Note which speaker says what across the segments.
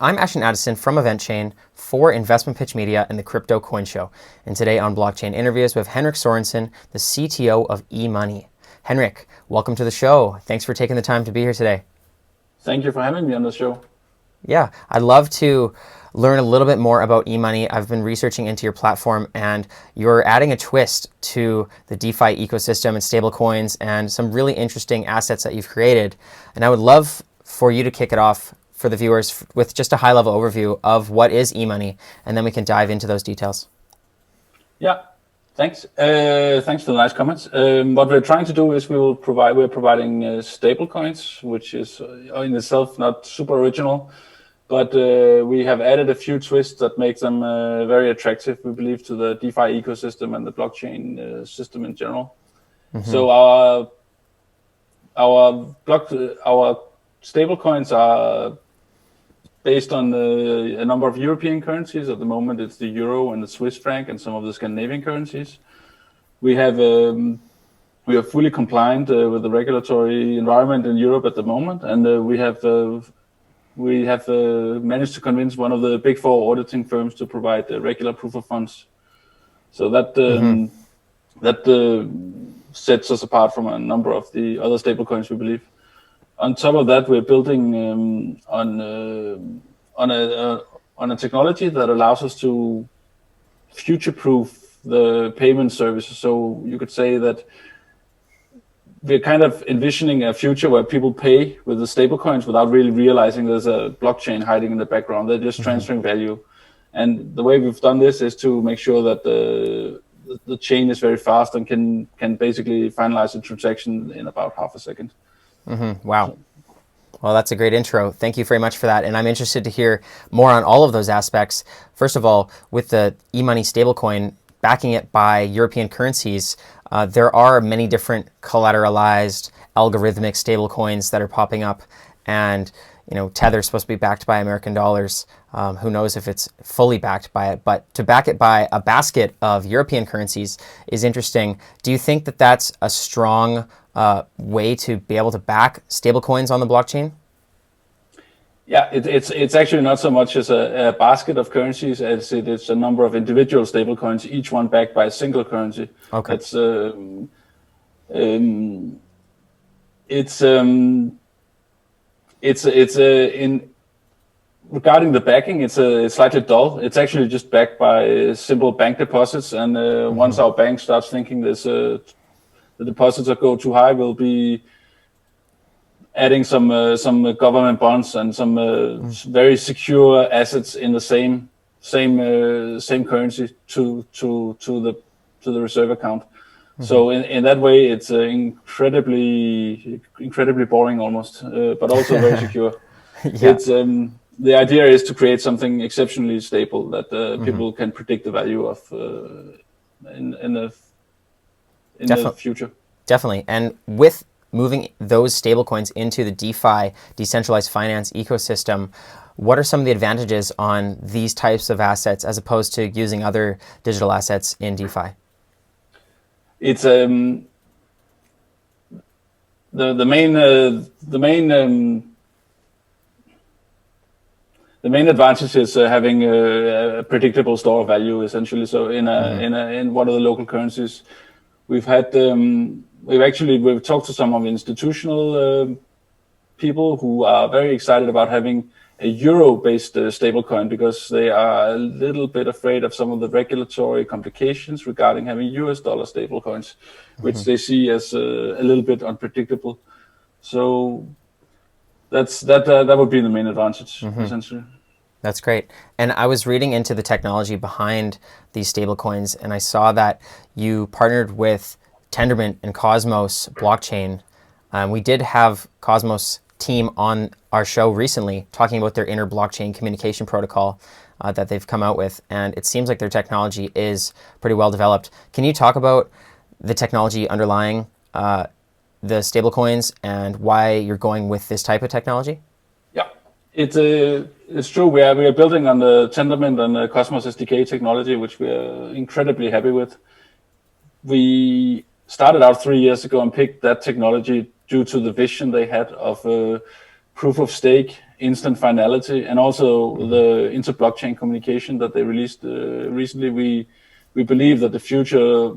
Speaker 1: I'm Ashton Addison from EventChain for Investment Pitch Media and the Crypto Coin Show. And today on Blockchain Interviews with Henrik Sorensen, the CTO of eMoney. Henrik, welcome to the show. Thanks for taking the time to be here today.
Speaker 2: Thank you for having me on the show.
Speaker 1: Yeah, I'd love to learn a little bit more about eMoney. I've been researching into your platform, and you're adding a twist to the DeFi ecosystem and stablecoins and some really interesting assets that you've created. And I would love for you to kick it off for the viewers with just a high-level overview of what is eMoney, and then we can dive into those details.
Speaker 2: Yeah, thanks. Thanks for the nice comments. What we're trying to do is we're providing stablecoins, which is in itself not super original, but we have added a few twists that make them very attractive, we believe, to the DeFi ecosystem and the blockchain system in general. Mm-hmm. So our stablecoins are based on a number of European currencies. At the moment, it's the euro and the Swiss franc and some of the Scandinavian currencies. We are fully compliant with the regulatory environment in Europe at the moment, and we have managed to convince one of the big four auditing firms to provide regular proof of funds. So that sets us apart from a number of the other stablecoins, we believe. On top of that, we're building on a technology that allows us to future-proof the payment services. So you could say that we're kind of envisioning a future where people pay with the stablecoins without really realizing there's a blockchain hiding in the background. They're just transferring value. And the way we've done this is to make sure that the chain is very fast and can basically finalize a transaction in about half a second.
Speaker 1: Mm-hmm. Wow. Well, that's a great intro. Thank you very much for that. And I'm interested to hear more on all of those aspects. First of all, with the eMoney stablecoin, backing it by European currencies, there are many different collateralized algorithmic stablecoins that are popping up. And, Tether is supposed to be backed by American dollars. Who knows if it's fully backed by it, but to back it by a basket of European currencies is interesting. Do you think that that's a strong way to be able to back stablecoins on the blockchain?
Speaker 2: Yeah, it's actually not so much as a basket of currencies as it is a number of individual stablecoins, each one backed by a single currency.
Speaker 1: Okay.
Speaker 2: Regarding the backing, it's slightly dull. It's actually just backed by simple bank deposits, and once our bank starts thinking the deposits that go too high, we'll be adding some government bonds and some very secure assets in the same currency to the reserve account. Mm-hmm. So in that way, it's incredibly boring almost, but also very secure. Yeah. It's the idea is to create something exceptionally stable that people can predict the value of in the future.
Speaker 1: Definitely. And with moving those stablecoins into the DeFi, decentralized finance ecosystem, what are some of the advantages on these types of assets as opposed to using other digital assets in DeFi?
Speaker 2: It's the main advantage is having a predictable store of value, essentially. So in one of the local currencies, we've talked to some of the institutional people who are very excited about having a euro-based stablecoin because they are a little bit afraid of some of the regulatory complications regarding having US dollar stablecoins, which they see as a little bit unpredictable. So that would be the main advantage, essentially.
Speaker 1: That's great. And I was reading into the technology behind these stablecoins, and I saw that you partnered with Tendermint and Cosmos blockchain. We did have Cosmos team on our show recently talking about their inner blockchain communication protocol that they've come out with, and it seems like their technology is pretty well developed. Can you talk about the technology underlying the stablecoins and why you're going with this type of technology?
Speaker 2: Yeah, it's true. We are building on the Tendermint and the Cosmos SDK technology, which we are incredibly happy with. We started out 3 years ago and picked that technology due to the vision they had of proof of stake instant finality, and also the inter-blockchain communication that they released recently. We believe that the future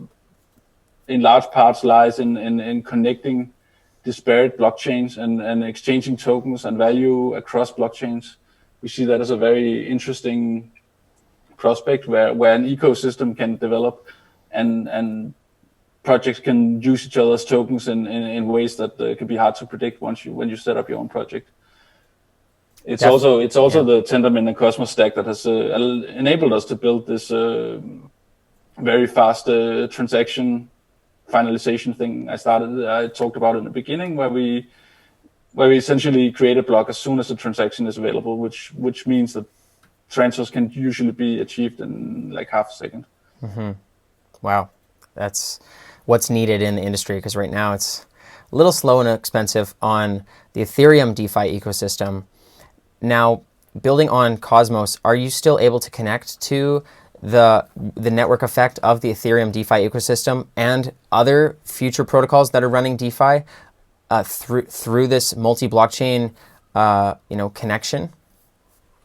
Speaker 2: in large parts lies in connecting disparate blockchains and exchanging tokens and value across blockchains. We see that as a very interesting prospect where an ecosystem can develop and projects can use each other's tokens in ways that can be hard to predict when you set up your own project. It's also the Tendermint and Cosmos stack that has enabled us to build this very fast transaction finalization thing I talked about in the beginning, where we essentially create a block as soon as the transaction is available, which means that transfers can usually be achieved in like half a second.
Speaker 1: Mm-hmm. Wow, that's what's needed in the industry, because right now it's a little slow and expensive on the Ethereum DeFi ecosystem. Now, building on Cosmos, are you still able to connect to the network effect of the Ethereum DeFi ecosystem and other future protocols that are running DeFi through this multi-blockchain connection?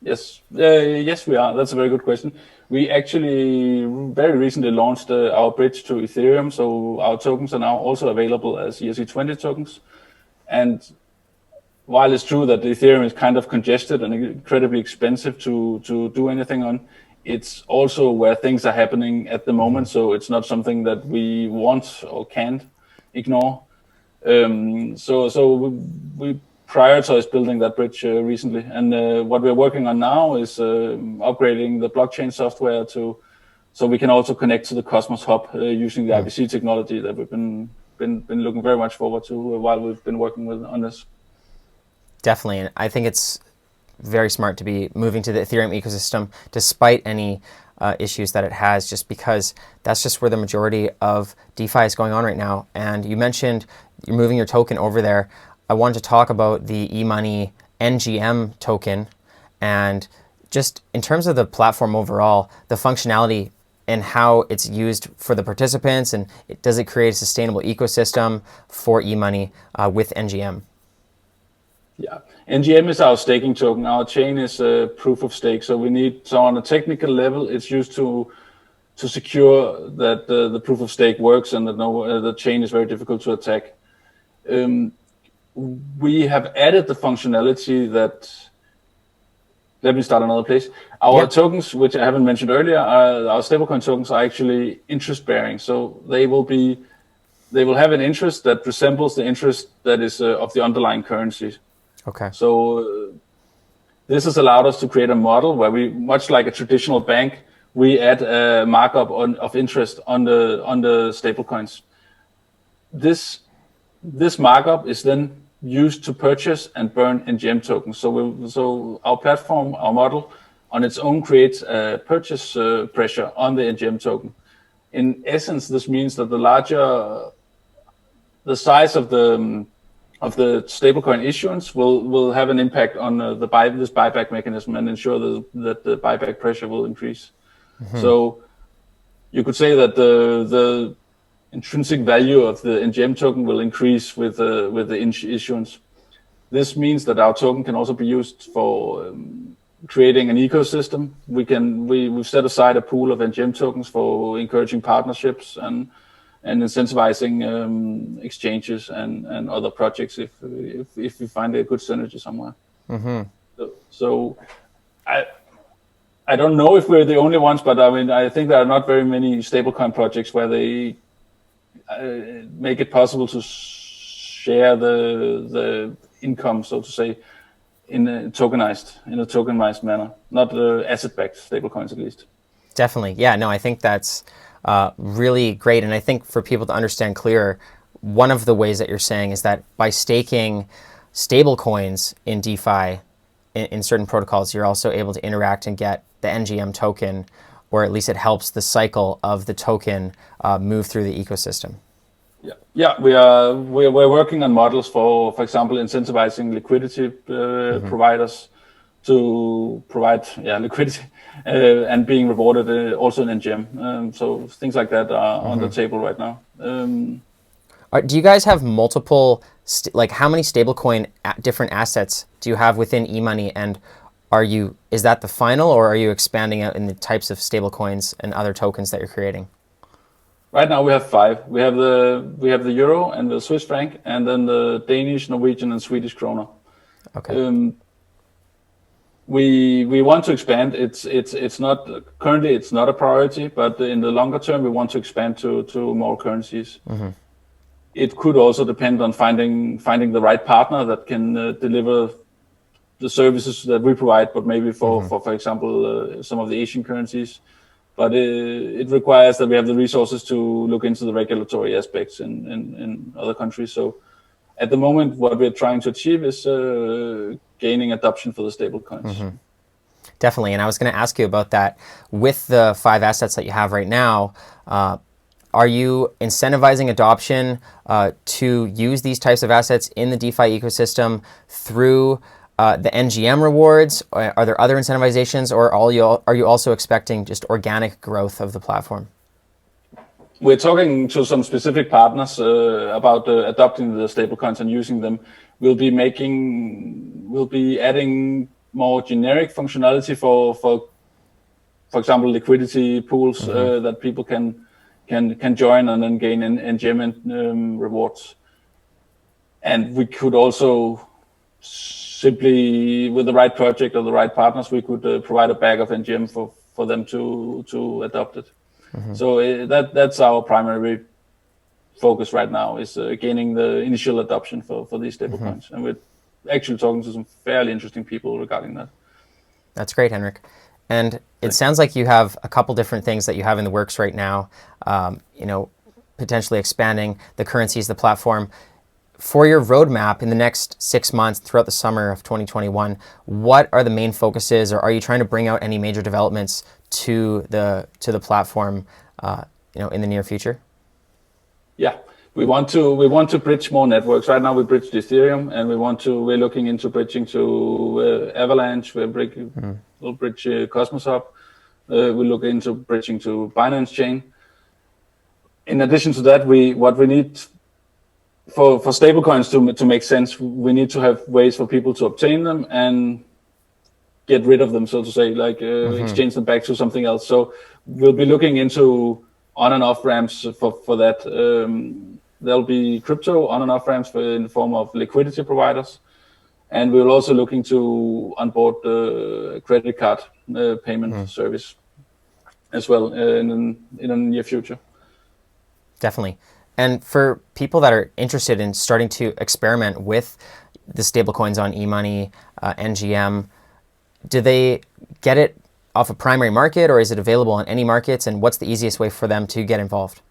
Speaker 2: Yes, yes, we are. That's a very good question. We actually very recently launched our bridge to Ethereum, so our tokens are now also available as ERC20 tokens. And while it's true that Ethereum is kind of congested and incredibly expensive to do anything on, it's also where things are happening at the moment, so it's not something that we want or can't ignore. So we prioritized building that bridge recently, and what we're working on now is upgrading the blockchain software so we can also connect to the Cosmos Hub using the IBC technology that we've been looking very much forward to while we've been working on this.
Speaker 1: Definitely, and I think it's very smart to be moving to the Ethereum ecosystem despite any issues that it has, just because that's just where the majority of DeFi is going on right now. And you mentioned you're moving your token over there. I wanted to talk about the eMoney NGM token, and just in terms of the platform overall, the functionality and how it's used for the participants, and does it create a sustainable ecosystem for eMoney with NGM?
Speaker 2: Yeah, NGM is our staking token. Our chain is proof of stake. So on a technical level, it's used to secure that the proof of stake works and that the chain is very difficult to attack. We have added the functionality that, let me start another place. Our tokens, which I haven't mentioned earlier, our stablecoin tokens are actually interest bearing. So they will have an interest that resembles the interest that is of the underlying currency. Okay. So this has allowed us to create a model where we, much like a traditional bank, we add a markup of interest on the stablecoins. This markup is then used to purchase and burn NGM tokens. So our platform, our model, on its own creates a purchase pressure on the NGM token. In essence, this means that the size of the stablecoin issuance will have an impact on this buyback mechanism and ensure that the buyback pressure will increase. Mm-hmm. So you could say that the intrinsic value of the NGM token will increase with the issuance. This means that our token can also be used for creating an ecosystem. We've set aside a pool of NGM tokens for encouraging partnerships and incentivizing exchanges and other projects if we find a good synergy somewhere. Mm-hmm. So I don't know if we're the only ones, but I mean, I think there are not very many stablecoin projects where they make it possible to share the income, so to say, in a tokenized manner, not asset-backed stablecoins at least.
Speaker 1: Definitely, yeah. No, I think that's really great, and I think for people to understand clearer, one of the ways that you're saying is that by staking stablecoins in DeFi in certain protocols, you're also able to interact and get the NGM token, or at least it helps the cycle of the token move through the ecosystem.
Speaker 2: Yeah, we're working on models for example, incentivizing liquidity providers to provide liquidity and being rewarded also in NGM. So things like that are on the table right now.
Speaker 1: Do you guys have multiple, like how many stablecoin different assets do you have within eMoney, and is that the final, or are you expanding out in the types of stablecoins and other tokens that you're creating?
Speaker 2: Right now we have 5. We have the euro and the Swiss franc, and then the Danish, Norwegian, and Swedish kroner.
Speaker 1: Okay.
Speaker 2: We want to expand. It's not currently, it's not a priority, but in the longer term we want to expand to more currencies.
Speaker 1: Mm-hmm.
Speaker 2: It could also depend on finding the right partner that can deliver the services that we provide, but maybe for example some of the Asian currencies. But it requires that we have the resources to look into the regulatory aspects in other countries. So at the moment, what we're trying to achieve is gaining adoption for the stablecoins.
Speaker 1: Mm-hmm. Definitely, and I was going to ask you about that. With the 5 assets that you have right now, are you incentivizing adoption to use these types of assets in the DeFi ecosystem through the NGM rewards? Are there other incentivizations, or are you also expecting just organic growth of the platform?
Speaker 2: We're talking to some specific partners about adopting the stablecoins and using them. We'll be adding more generic functionality for example, liquidity pools that people can join and then gain NGM rewards. And we could also simply, with the right project or the right partners, we could provide a bag of NGM for them to adopt it. Mm-hmm. So that's our primary focus right now, is gaining the initial adoption for these stablecoins. Mm-hmm. And we're actually talking to some fairly interesting people regarding that.
Speaker 1: That's great, Henrik. And it sounds like you have a couple different things that you have in the works right now, potentially expanding the currencies, the platform. For your roadmap in the next 6 months throughout the summer of 2021, what are the main focuses, or are you trying to bring out any major developments to the platform, in the near future? Yeah,
Speaker 2: we want to bridge more networks. Right now we bridge Ethereum, and we're looking into bridging to Avalanche. We'll bridge Cosmos Hub. We'll look into bridging to Binance Chain. In addition to that, what we need for stablecoins to make sense, we need to have ways for people to obtain them and get rid of them, so to say, like exchange them back to something else. So we'll be looking into on and off ramps for that. There'll be crypto on and off ramps in the form of liquidity providers, and we're also looking to onboard the credit card payment service as well in the near future.
Speaker 1: Definitely. And for people that are interested in starting to experiment with the stablecoins on eMoney, NGM, do they get it off a primary market, or is it available on any markets? And what's the easiest way for them to get involved?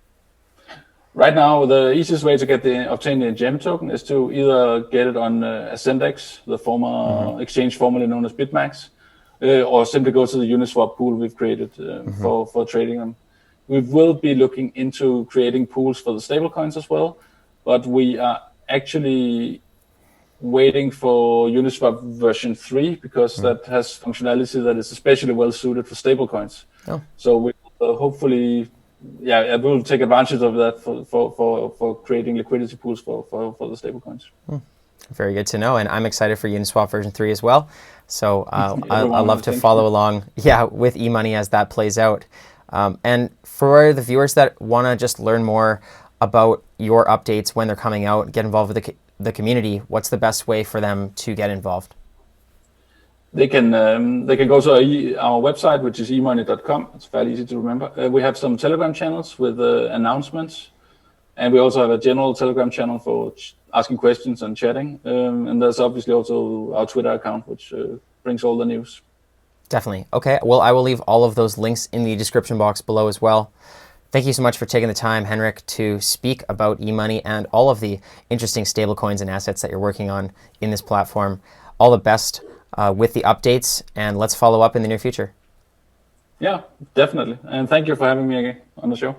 Speaker 2: Right now, the easiest way to obtain the NGM token is to either get it on Ascendex, the former exchange formerly known as BitMax, or simply go to the Uniswap pool we've created for trading them. We will be looking into creating pools for the stablecoins as well, but we are actually waiting for Uniswap version 3 because that has functionality that is especially well suited for stablecoins. Oh. So we hopefully, we'll take advantage of that for creating liquidity pools for the stablecoins.
Speaker 1: Very good to know, and I'm excited for Uniswap version 3 as well. So I'll love to follow along, with eMoney as that plays out. And for the viewers that want to just learn more about your updates when they're coming out, get involved with the community, what's the best way for them to get involved?
Speaker 2: They can go to our website, which is emoney.com. It's fairly easy to remember. We have some Telegram channels with announcements, and we also have a general Telegram channel for asking questions and chatting. And there's obviously also our Twitter account, which brings all the news.
Speaker 1: Definitely. Okay. Well, I will leave all of those links in the description box below as well. Thank you so much for taking the time, Henrik, to speak about eMoney and all of the interesting stablecoins and assets that you're working on in this platform. All the best with the updates, and let's follow up in the near future.
Speaker 2: Yeah, definitely. And thank you for having me again on the show.